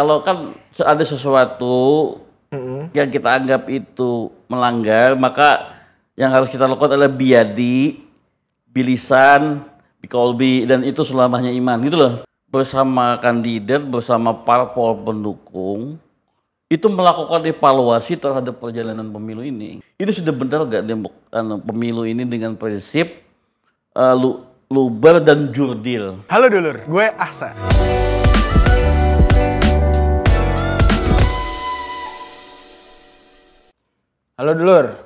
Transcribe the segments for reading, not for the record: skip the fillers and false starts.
kalau kan ada sesuatu yang kita anggap itu melanggar, maka yang harus kita lakukan adalah biadi, bilisan, bikolbi, dan itu selamanya iman, gitu loh. Bersama kandidat, bersama parpol pendukung, itu melakukan evaluasi terhadap perjalanan pemilu ini. Ini sudah benar gak pemilu ini dengan prinsip luber dan jurdil? Halo dulur, gue Ahsan. Halo dulur,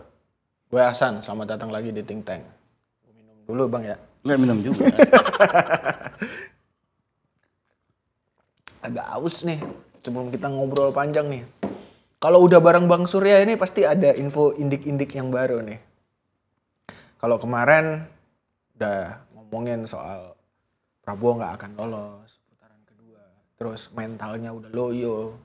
gue Ahsan. Selamat datang lagi di Think Tank. Gue minum dulu bang ya. Nggak minum juga. Agak aus nih, sebelum kita ngobrol panjang nih. Kalau udah bareng Bang Surya ini pasti ada info indik-indik yang baru nih. Kalau kemarin udah ngomongin soal Prabowo nggak akan lolos putaran kedua. Terus mentalnya udah loyo.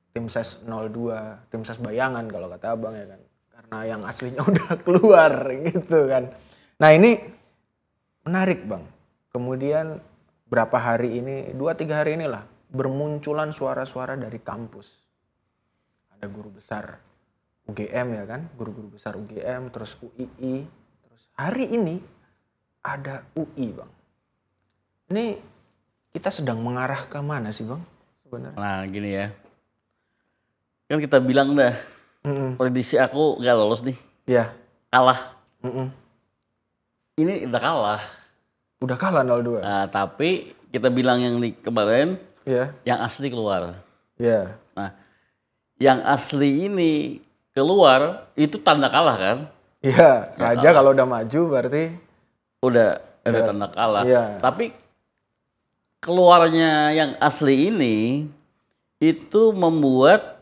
Tim ses 02, tim ses bayangan kalau kata abang ya kan. Karena yang aslinya udah keluar gitu kan. Nah ini menarik bang. Kemudian berapa hari ini, 2-3 hari inilah bermunculan suara-suara dari kampus. Ada guru besar UGM ya kan, guru-guru besar UGM, terus UII, terus hari ini ada UI bang. Ini kita sedang mengarah ke mana sih bang sebenarnya? Nah gini ya, kan kita bilang dah, prediksi aku gak lolos nih. Iya. Kalah. Ini udah kalah. Udah kalah 0-2. Nah, tapi kita bilang yang kemarin, yang asli keluar. Iya. Nah, yang asli ini keluar, itu tanda kalah kan? Iya, Raja kalau udah maju berarti udah ada tanda kalah. Iya. Tapi keluarnya yang asli ini itu membuat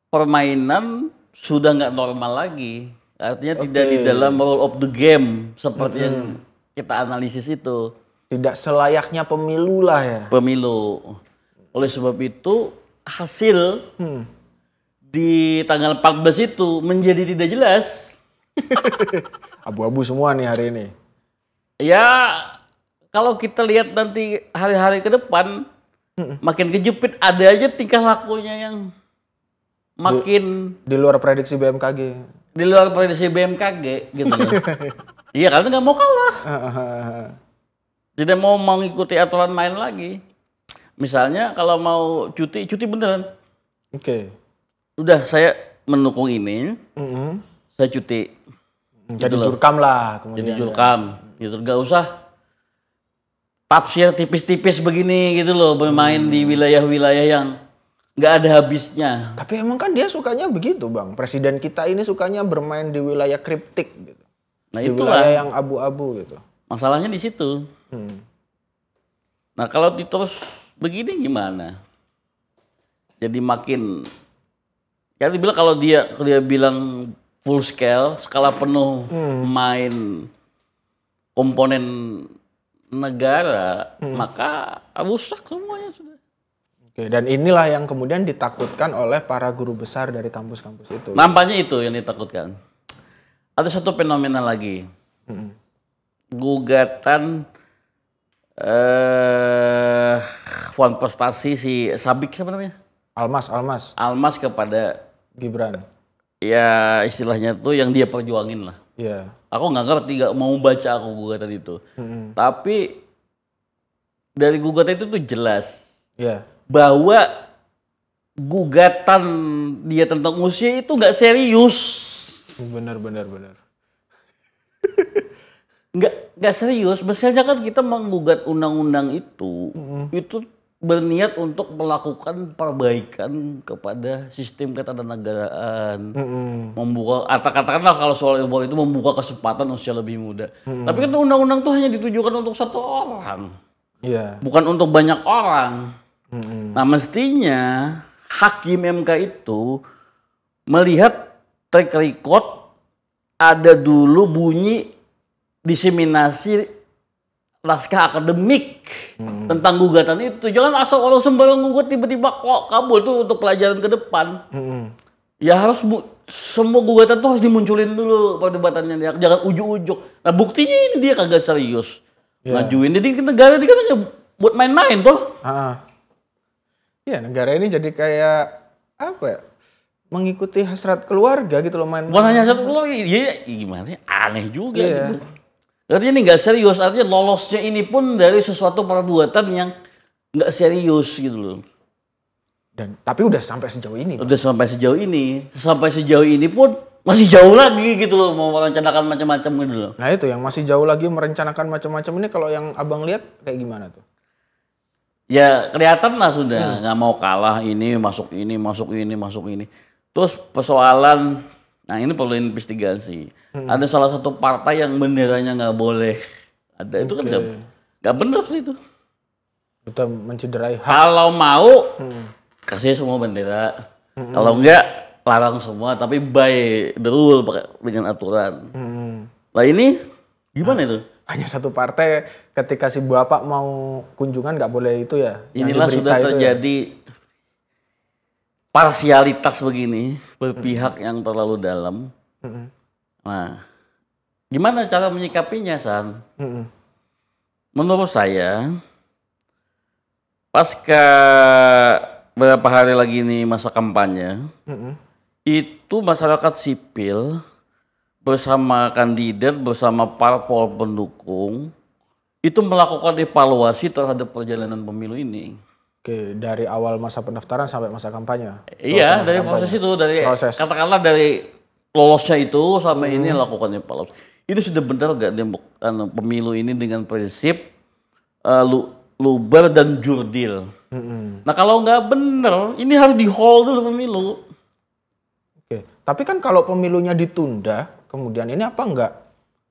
permainan sudah nggak normal lagi. Artinya tidak di dalam rule of the game seperti yang kita analisis itu. Tidak selayaknya pemilu lah ya. Pemilu. Oleh sebab itu hasil di tanggal 14 itu menjadi tidak jelas. Abu-abu semua nih hari ini. Ya kalau kita lihat nanti hari-hari ke depan makin kejepit, ada aja tingkah lakunya yang makin di luar prediksi BMKG. Di luar prediksi BMKG gitu loh. Iya karena nggak mau kalah. Tidak mau mengikuti aturan main lagi. Misalnya kalau mau cuti beneran. Oke. Udah saya mendukung ini, saya cuti. Jadi jurkam lah kemudian. Jadi jurkam, gitu. Gak usah tafsir tipis-tipis begini gitu loh, bermain di wilayah-wilayah yang nggak ada habisnya. Tapi emang kan dia sukanya begitu bang. Presiden kita ini sukanya bermain di wilayah kriptik gitu. Nah di itulah wilayah yang abu-abu gitu. Masalahnya di situ. Nah kalau terus begini gimana? Jadi makin, ya dibilang kalau dia bilang full scale, skala penuh main komponen negara, maka rusak semuanya sudah. Oke, dan inilah yang kemudian ditakutkan oleh para guru besar dari kampus-kampus itu. Nampaknya itu yang ditakutkan. Ada satu fenomena lagi. Gugatan Puan Prestasi si Sabik siapa namanya? Almas kepada Gibran. Ya istilahnya tuh yang dia perjuangin lah. Iya. Aku nggak ngerti, nggak mau baca aku gugatan itu. Tapi dari gugatan itu tuh jelas. Iya. Bahwa gugatan dia tentang usia itu nggak serius. Benar. Nggak serius. Misalnya kan kita menggugat undang-undang itu berniat untuk melakukan perbaikan kepada sistem ketatanegaraan, membuka, katakanlah kalau soal itu membuka kesempatan usia lebih muda. Tapi kan undang-undang itu hanya ditujukan untuk satu orang, bukan untuk banyak orang. Nah mestinya hakim MK itu melihat track record, ada dulu bunyi diseminasi naskah akademik tentang gugatan itu. Jangan asal orang sembarang gugat tiba-tiba kok kabul tuh untuk pelajaran ke depan. Ya harus semua gugatan tuh harus dimunculin dulu perdebatannya, jangan ujuk-ujuk. Nah buktinya ini dia kagak serius ngajuin. Jadi negara ini kan hanya buat main-main tuh. Iya, negara ini jadi kayak apa ya? Mengikuti hasrat keluarga gitu loh, main. Bukan hanya satu keluarga, iya gimana sih? Aneh juga Iya. gitu. Artinya ini nggak serius, artinya lolosnya ini pun dari sesuatu perbuatan yang nggak serius gitu loh. Dan tapi udah sampai sejauh ini. Udah sampai sejauh ini pun masih jauh lagi gitu loh, mau merencanakan macam-macam gitu loh. Nah itu yang masih jauh lagi merencanakan macam-macam ini, kalau yang abang lihat kayak gimana tuh? Ya kelihatan lah sudah nggak mau kalah, ini masuk ini. Terus persoalan, nah ini perlu investigasi. Ada salah satu partai yang benderanya nggak boleh ada, itu kan nggak benar sih itu. Kita mencederai hak. Kalau mau kasih semua bendera, kalau enggak larang semua, tapi by the rule dengan aturan. Lah ini gimana itu? Hanya satu partai ketika si bapak mau kunjungan nggak boleh itu ya. Inilah sudah terjadi parsialitas begini, berpihak yang terlalu dalam. Nah, gimana cara menyikapinya, San? Menurut saya, pasca beberapa hari lagi ini masa kampanye, itu masyarakat sipil bersama kandidat, bersama parpol pendukung, itu melakukan evaluasi terhadap perjalanan pemilu ini. Oke, dari awal masa pendaftaran sampai masa kampanye. Iya, dari proses itu, dari katakanlah dari lolosnya itu sampai ini lakukan evaluasi. Ini sudah benar gak pemilu ini dengan prinsip luber dan jurdil. Nah kalau nggak benar, ini harus di hold dulu pemilu. Oke, tapi kan kalau pemilunya ditunda, kemudian ini apa enggak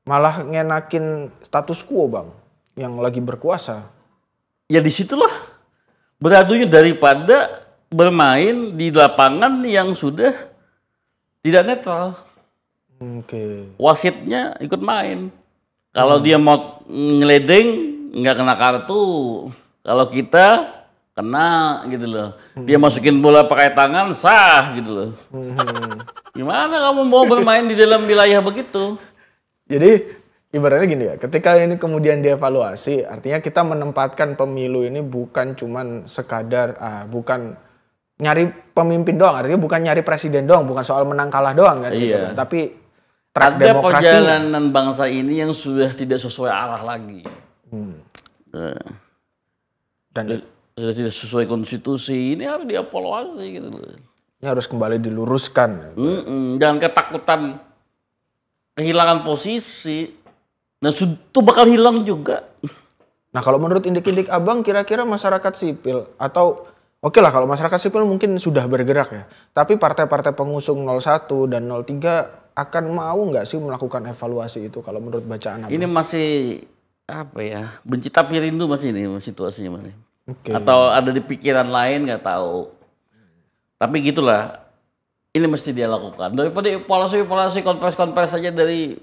malah ngenakin status quo, Bang, yang lagi berkuasa? Ya disitulah beradunya, daripada bermain di lapangan yang sudah tidak netral. Oke. Wasitnya ikut main. Kalau dia mau ngeledeng nggak kena kartu. Kalau kita kena gitu loh. Dia masukin bola pakai tangan sah gitu loh. Gimana kamu mau bermain di dalam wilayah begitu? Jadi ibaratnya gini ya, ketika ini kemudian dievaluasi, artinya kita menempatkan pemilu ini bukan cuman sekadar bukan nyari pemimpin doang, artinya bukan nyari presiden doang, bukan soal menang kalah doang kan, gitu kan. Tapi track ada demokrasi, perjalanan bangsa ini yang sudah tidak sesuai arah lagi. dan Sudah tidak sesuai konstitusi, ini harus dievaluasi gitu loh. ini harus kembali diluruskan. Jangan ketakutan kehilangan posisi. Nah, itu bakal hilang juga. Nah kalau menurut indik-indik abang, kira-kira masyarakat sipil atau oke lah kalau masyarakat sipil mungkin sudah bergerak ya, tapi partai-partai pengusung 01 dan 03 akan mau nggak sih melakukan evaluasi itu kalau menurut bacaan abang? Ini masih apa ya, benci tapi rindu masih ini situasinya masih. Oke. Atau ada di pikiran lain nggak tahu. Tapi gitulah, ini mesti dia lakukan. Daripada evaluasi konvers saja dari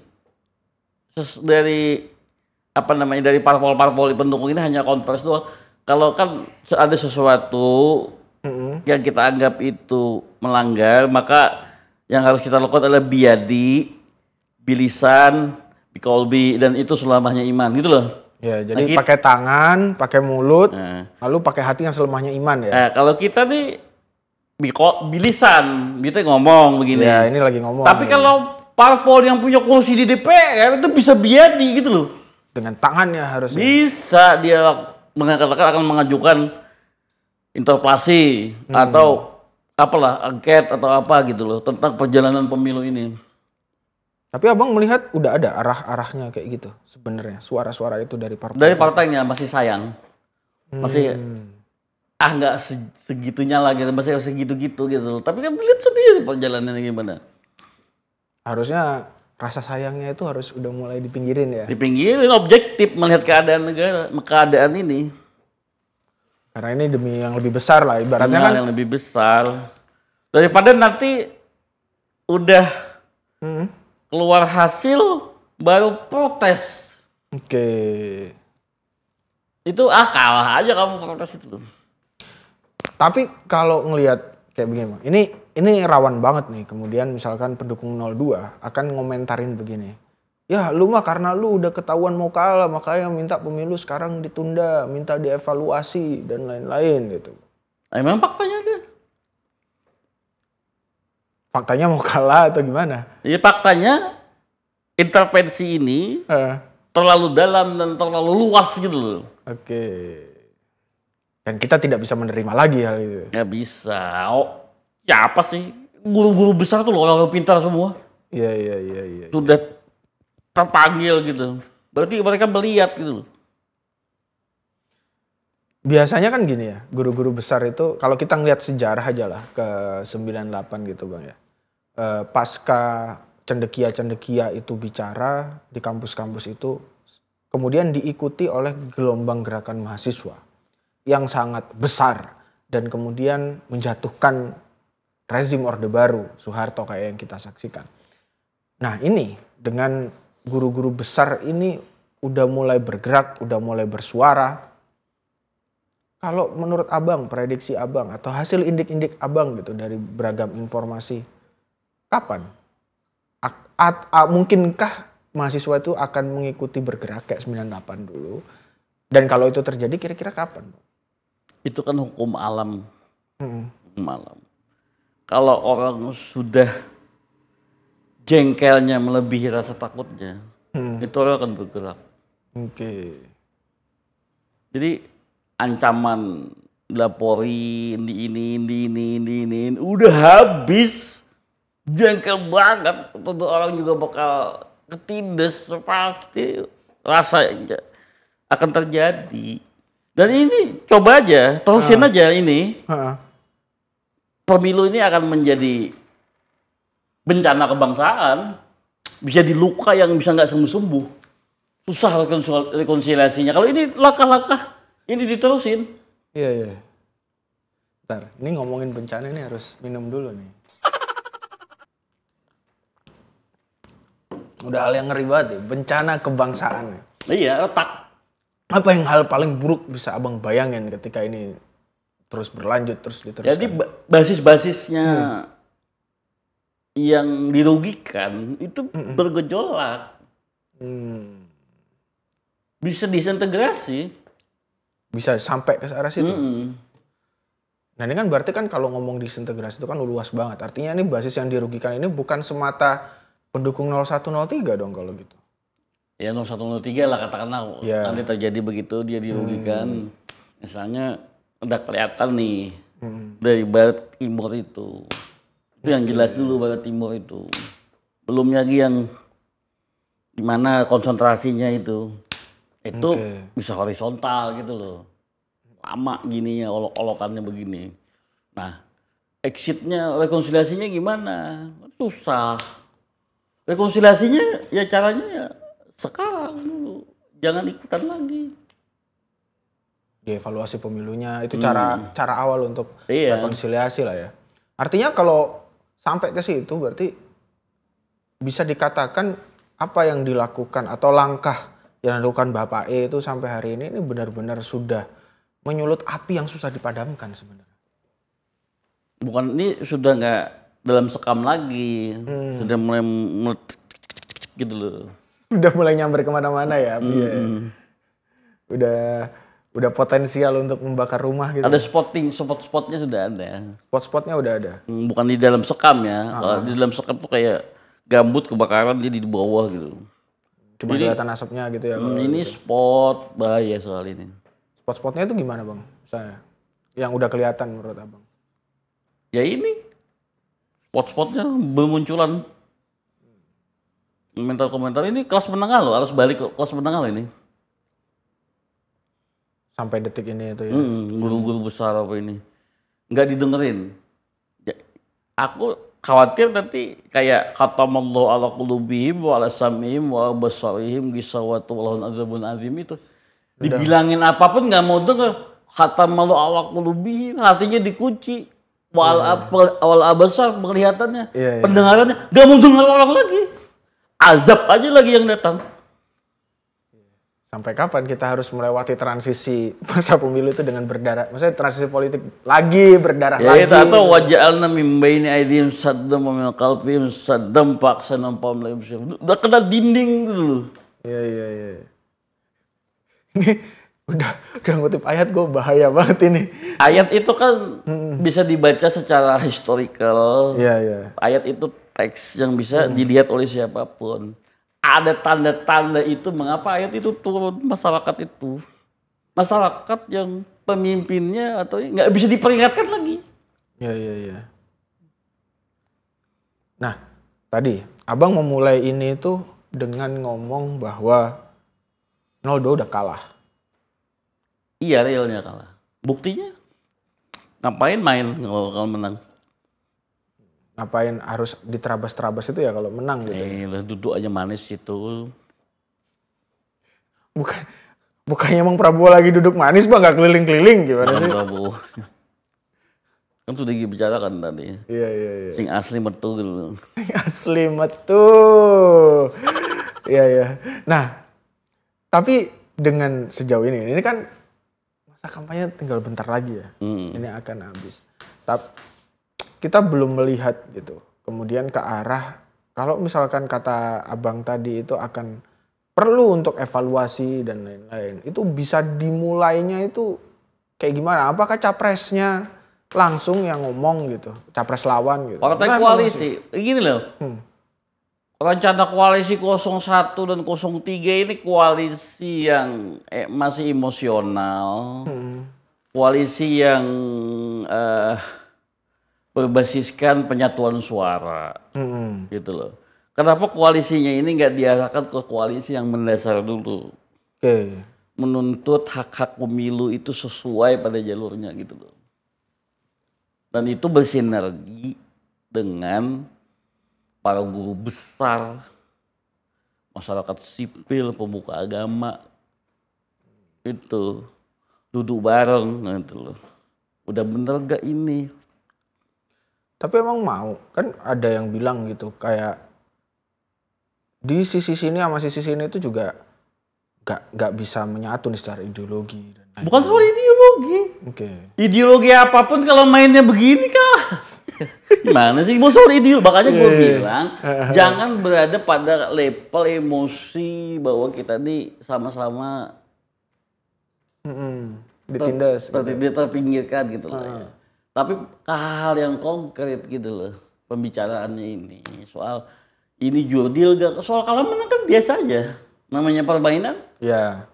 apa namanya, dari parpol pendukung ini hanya konvers doang. Kalau kan ada sesuatu yang kita anggap itu melanggar, maka yang harus kita lakukan adalah biadi, bilisan, bikolbi, dan itu selamanya iman gitu loh. Ya, jadi pakai tangan, pakai mulut, lalu pakai hati yang selamanya iman ya. Kalau kita nih bilisan, kita ngomong begini. Ya, ini lagi ngomong. Tapi kalau parpol yang punya kursi di DPR itu bisa biadi gitu loh. Dengan tangannya harusnya. Bisa dia mengatakan akan mengajukan interpelasi atau apalah, angket atau apa gitu loh tentang perjalanan pemilu ini. Tapi abang melihat udah ada arah-arahnya kayak gitu sebenarnya, suara-suara itu dari partai. Dari partainya masih sayang, masih nggak segitunya lagi, masih segitu-gitu gitu. Tapi kan lihat sendiri perjalanannya gimana. Harusnya rasa sayangnya itu harus udah mulai dipinggirin ya. Dipinggirin, objektif melihat keadaan negara, keadaan ini. Karena ini demi yang lebih besar lah ibaratnya kan. Yang lebih besar daripada nanti udah keluar hasil baru protes. Oke. Itu kalah aja kamu protes itu. Tapi kalau ngelihat kayak begini, Bang, ini rawan banget nih. Kemudian misalkan pendukung 02 akan ngomentarin begini. Ya lu mah karena lu udah ketahuan mau kalah, makanya minta pemilu sekarang ditunda, minta dievaluasi dan lain-lain gitu. Emang faktanya ada. Faktanya mau kalah atau gimana? Ya faktanya intervensi ini terlalu dalam dan terlalu luas gitu loh. Oke. Dan kita tidak bisa menerima lagi hal itu. Nggak bisa. Oh, ya apa sih? Guru-guru besar tuh loh, orang pintar semua. Iya. Sudah terpanggil gitu. Berarti mereka melihat gitu loh. Biasanya kan gini ya, guru-guru besar itu kalau kita ngeliat sejarah aja lah ke 98 gitu Bang ya. Pasca cendekia-cendekia itu bicara di kampus-kampus itu, kemudian diikuti oleh gelombang gerakan mahasiswa yang sangat besar dan kemudian menjatuhkan rezim Orde Baru, Soeharto kayak yang kita saksikan. Nah ini dengan guru-guru besar ini udah mulai bergerak, udah mulai bersuara. Kalau menurut Abang, prediksi Abang atau hasil indik-indik Abang gitu dari beragam informasi, kapan? Mungkinkah mahasiswa itu akan mengikuti bergerak kayak 98 dulu? Dan kalau itu terjadi kira-kira kapan? Itu kan hukum alam. Hukum alam. Kalau orang sudah jengkelnya melebihi rasa takutnya, itu orang akan bergerak. Oke. Jadi ancaman laporin di ini, udah habis, jengkel banget, tentu orang juga bakal ketindes, pasti rasanya akan terjadi. Dan ini coba aja, terusin aja ini, pemilu ini akan menjadi bencana kebangsaan, bisa diluka yang bisa nggak sembuh-sembuh, susah rekonsiliasinya. Kalau ini langkah-langkah ini diterusin. Iya. Bentar, ini ngomongin bencana ini harus minum dulu nih. Udah hal yang ngeri banget ya, bencana kebangsaan. Iya, otak. Apa yang hal paling buruk bisa Abang bayangin ketika ini terus berlanjut, terus diteruskan? Jadi basis-basisnya yang dirugikan itu bergejolak. Bisa disintegrasi. Bisa sampai ke arah situ. Nah ini kan berarti kan kalau ngomong disintegrasi itu kan luas banget. Artinya ini basis yang dirugikan ini bukan semata pendukung 0103 dong kalau gitu. Ya 0103 lah katakanlah. Nanti terjadi begitu dia dirugikan. Misalnya udah kelihatan nih dari barat timur itu. Itu yang jelas dulu barat timur itu. Belum lagi yang dimana konsentrasinya itu. Itu bisa horizontal gitu loh. Lama gininya, olok-olokannya begini. Nah, exitnya, rekonsiliasinya gimana? Susah. Rekonsiliasinya ya caranya ya sekarang dulu. Jangan ikutan lagi. Dievaluasi pemilunya, itu cara awal untuk rekonsiliasi lah ya. Artinya kalau sampai ke situ berarti bisa dikatakan apa yang dilakukan atau langkah yang dilakukan Bapak E itu sampai hari ini benar-benar sudah menyulut api yang susah dipadamkan sebenarnya. Bukan, ini sudah nggak dalam sekam lagi, sudah mulai gitu loh. Udah mulai nyamber kemana-mana ya api. Udah potensial untuk membakar rumah gitu. Ada spot-spotnya sudah ada. Spot-spotnya udah ada. Bukan di dalam sekam ya. Kalau di dalam sekam tuh kayak gambut kebakaran dia di bawah gitu. Cuma kelihatan asapnya gitu ya. Ini gitu. Spot bahaya soal ini. Spot-spotnya itu gimana Bang? Misalnya, yang udah kelihatan menurut Abang? Ya ini spot-spotnya bermunculan. Komentar-komentar ini kelas menengah loh, harus balik ke kelas menengah loh ini. Sampai detik ini itu ya. Guru-guru besar apa ini nggak didengerin. Aku khawatir nanti kayak khatamallahu ala qulubihim wa ala sam'ihim wa basarihim gisawatu walahum adzabun azim itu. Dibilangin apapun nggak mau denger. Khatamallahu ala qulubihim, hatinya dikunci. Wal abasar penglihatannya, pendengarannya nggak mau denger orang lagi. Azab aja lagi yang datang. Sampai kapan kita harus melewati transisi masa pemilu itu dengan berdarah? Maksudnya transisi politik lagi berdarah lagi. Ya itu waja'alna min baini aydihim saddam wa min khalfihim saddam faqsana pam la yubsirun. Udah kena dinding dulu. Iya. Ini udah ngutip ayat gue bahaya banget ini. Ayat itu kan bisa dibaca secara historical. Iya, iya. Ayat itu teks yang bisa dilihat oleh siapapun. Ada tanda-tanda itu mengapa ayat itu turun masyarakat itu. Masyarakat yang pemimpinnya atau nggak bisa diperingatkan lagi. Iya, iya, iya. Nah, tadi Abang memulai ini tuh dengan ngomong bahwa Ronaldo udah kalah. Iya, realnya kalah. Buktinya ngapain main kalau menang? Ngapain harus diterabas-terabas itu ya kalau menang gitu. Duduk aja manis itu. Bukannya emang Prabowo lagi duduk manis Bang, nggak keliling-keliling gimana sih? Prabowo. Kan sudah dibicarakan tadi. Iya, iya, iya. Sing asli metu gitu. Sing asli metu. Iya, iya. Nah, tapi dengan sejauh ini kan masa kampanye tinggal bentar lagi ya. Ini akan habis. Tapi kita belum melihat gitu. Kemudian ke arah, kalau misalkan kata Abang tadi itu akan perlu untuk evaluasi dan lain-lain. Itu bisa dimulainya itu kayak gimana? Apakah capresnya langsung yang ngomong gitu? Capres lawan gitu? Partai koalisi, gini loh. Rencana koalisi 01 dan 03 ini koalisi yang masih emosional. Koalisi yang berbasiskan penyatuan suara. Gitu loh. Kenapa koalisinya ini nggak diarahkan ke koalisi yang mendasar dulu? Menuntut hak-hak pemilu itu sesuai pada jalurnya gitu loh. Dan itu bersinergi dengan para guru besar, masyarakat sipil, pemuka agama, itu duduk bareng gitu loh. Udah bener gak ini? Tapi emang mau, kan ada yang bilang gitu kayak di sisi sini sama sisi sini itu juga gak bisa menyatu nih secara ideologi. Bukan soal ideologi. Ideologi apapun kalau mainnya begini kah? Gimana sih? Mau soal ideologi. Makanya gue bilang jangan berada pada level emosi bahwa kita nih sama-sama ditindas. Terpinggirkan gitu loh. Ya. Tapi hal yang konkret gitu loh pembicaraannya ini. Soal ini jurdil gak? Soal kalah menang kan biasa aja. Namanya permainan. Ya.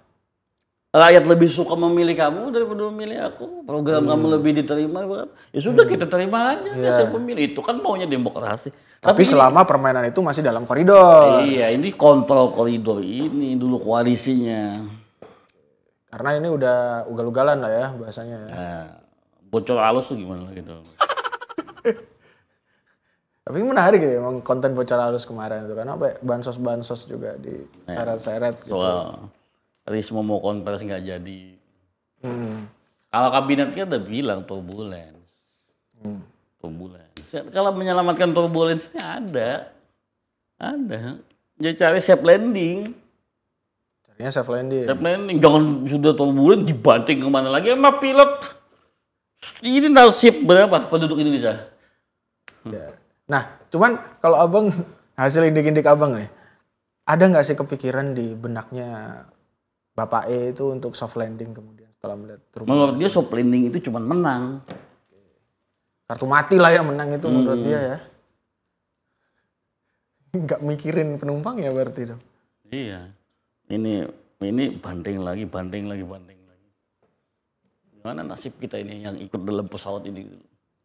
Rakyat lebih suka memilih kamu daripada memilih aku. Program kamu lebih diterima. Ya sudah kita terima aja. Saya pemilih. Itu kan maunya demokrasi. Tapi selama permainan itu masih dalam koridor. Iya, ini kontrol koridor ini dulu koalisinya. Karena ini udah ugal-ugalan lah ya bahasanya. Nah, bocor halus tuh gimana gitu. Tapi menarik ya emang konten bocor halus kemarin itu. Karena apa ya, bansos-bansos juga diseret-seret gitu. Soal Risma mau konferensi nggak jadi. Kalau kabinetnya udah bilang turbulence. Kalau menyelamatkan turbulence ada. Jadi cari safe landing. Carinya safe landing. Safe landing. Jangan sudah turbulence dibanting kemana lagi sama pilot. Ini nasib berapa penduduk Indonesia? Ya. Nah, cuman kalau Abang hasil indik-indik Abang nih, ada nggak sih kepikiran di benaknya Bapak E itu untuk soft landing kemudian setelah melihat turbulence? Menurut dia soft landing itu cuma menang. Kartu mati lah yang menang itu menurut dia ya. Nggak mikirin penumpang ya berarti dong. Iya. Ini banting lagi. Gimana nasib kita ini yang ikut dalam pesawat ini?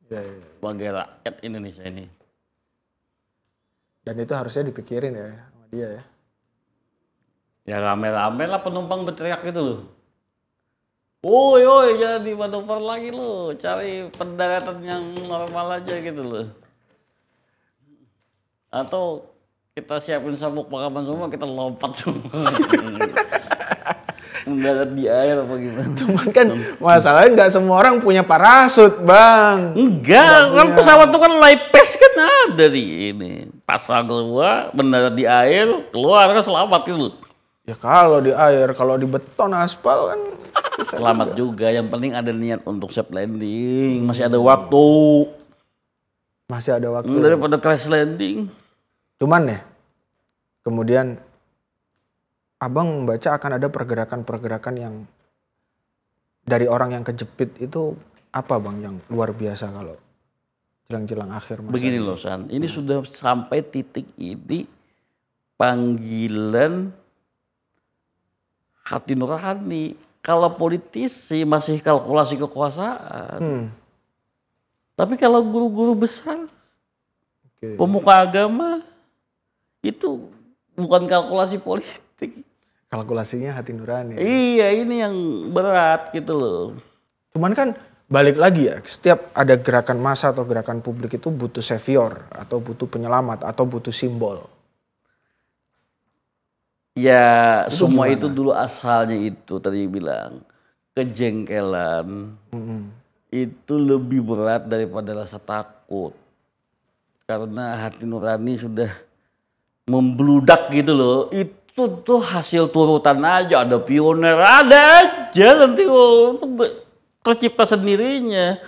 Ya. Sebagai rakyat Indonesia ini. Dan itu harusnya dipikirin ya sama dia ya. Ya rame-rame lah penumpang berteriak gitu loh. Woi, jangan dimanuver lagi loh. Cari pendaratan yang normal aja gitu loh. Atau kita siapin sabuk pengaman semua, kita lompat semua. Mendarat di air apa gimana? Cuman kan masalahnya nggak semua orang punya parasut, Bang. Enggak, kan pesawat itu kan life vest kan ada di ini. Pasang keluar, mendarat di air, keluar kan selamat gitu. Ya kalau di air, kalau di beton aspal kan selamat juga. Yang penting ada niat untuk safe landing. Masih ada waktu. Daripada crash landing. Cuman ya, kemudian Abang membaca akan ada pergerakan-pergerakan yang dari orang yang kejepit itu apa Bang yang luar biasa kalau jelang-jelang akhir masa? Begini loh San, ini sudah sampai titik ini panggilan hati nurani. Kalau politisi masih kalkulasi kekuasaan. Tapi kalau guru-guru besar, pemuka agama, itu bukan kalkulasi politik. Kalkulasinya hati nurani. Iya, ini yang berat gitu loh. Cuman kan balik lagi ya, setiap ada gerakan massa atau gerakan publik itu butuh savior atau butuh penyelamat atau butuh simbol. Ya, Itu semua gimana? itu dulu asalnya itu tadi bilang kejengkelan itu lebih berat daripada rasa takut. Karena hati nurani sudah membludak gitu loh. Itu tuh hasil turutan aja, ada pioner, ada aja nanti tercipta sendirinya.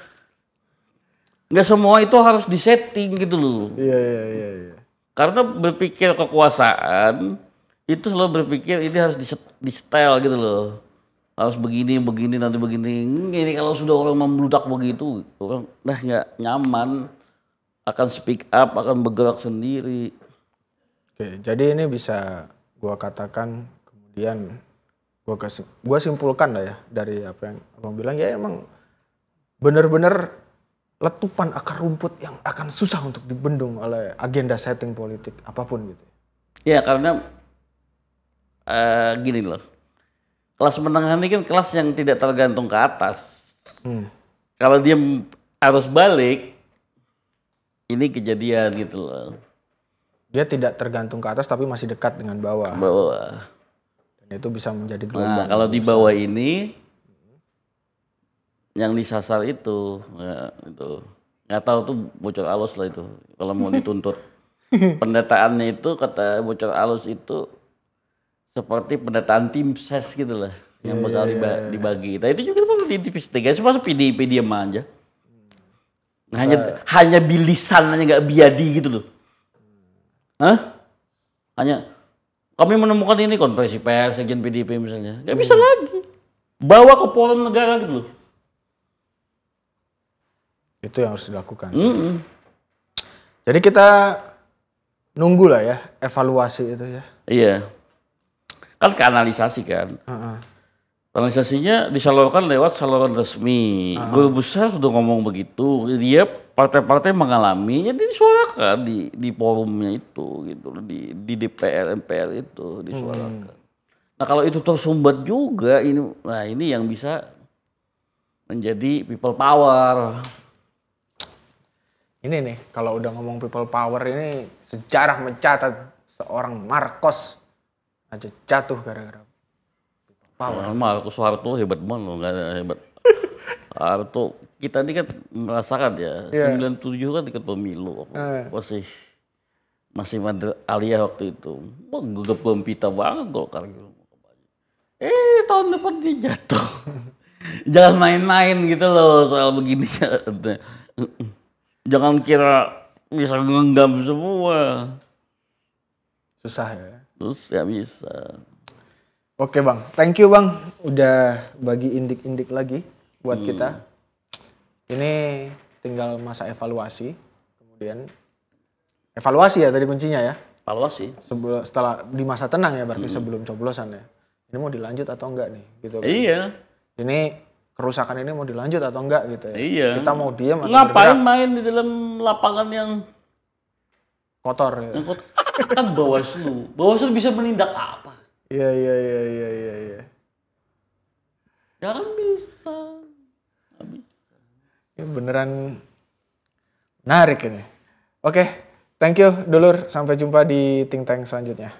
Nggak semua itu harus disetting gitu loh. Iya. Karena berpikir kekuasaan itu selalu berpikir ini harus di style gitu loh. Harus begini, nanti begini. Ini kalau sudah orang membludak begitu, orang nggak nyaman, akan speak up, akan bergerak sendiri. Oke, jadi ini bisa gua katakan kemudian gua simpulkan lah ya dari apa yang Abang bilang, ya emang benar-benar letupan akar rumput yang akan susah untuk dibendung oleh agenda setting politik apapun gitu. Ya karena gini loh, kelas menengah ini kan kelas yang tidak tergantung ke atas. Kalau dia harus balik, ini kejadian gitu loh. Dia tidak tergantung ke atas tapi masih dekat dengan bawah. Dan itu bisa menjadi gelombang. Nah, kalau di bawah ini yang disasar itu, nggak tahu tuh bocor alus lah itu. Kalau mau dituntut pendataannya itu kata bocor alus itu seperti pendataan tim ses gitu lah, yang bakal dibagi. Nah itu juga perlu diinvestigasi, masa PDIP diam aja. Hanya bilisan, hanya nggak biadi gitu loh. Hanya kami menemukan ini konferensi pers sekjen PDIP misalnya, nggak bisa lagi bawa ke forum negara gitu loh. Itu yang harus dilakukan. Jadi kita nunggu lah ya evaluasi itu ya. Iya, kan keanalisasi kan. Analisasinya disalurkan lewat saluran resmi. Guru besar sudah ngomong begitu, dia partai-partai mengalami, jadi disuarakan di forumnya itu gitu, di DPR MPR itu disuarakan. Nah kalau itu tersumbat juga ini yang bisa menjadi people power. Ini nih kalau udah ngomong people power ini sejarah mencatat seorang Marcos aja jatuh gara-gara power. Marcos Soeharto hebat banget loh, nggak ada hebat. Soeharto kita ini kan merasakan ya, 97 kan ikut pemilu, masih Madre Alia waktu itu, gegap gempita banget Golkar gitu. Tahun depan dia jatuh. Jangan main-main gitu loh soal begini. Jangan kira bisa ngenggam semua. Susah ya. Terus ya bisa. Oke Bang, thank you Bang udah bagi indik-indik lagi buat kita. Ini tinggal masa evaluasi, kemudian evaluasi ya tadi kuncinya ya. Evaluasi. Setelah di masa tenang ya berarti sebelum coblosan ya. Ini mau dilanjut atau enggak nih gitu kan. Iya. Ini kerusakan ini mau dilanjut atau enggak gitu ya. Iya. Kita mau diam atau ngapain bergerak? main di dalam lapangan yang Kotor ya. yang kan Bawaslu. Bawaslu bisa menindak apa? Iya. Jangan bisa. Ini beneran menarik ini. Oke, thank you dulur. Sampai jumpa di Think Tank selanjutnya.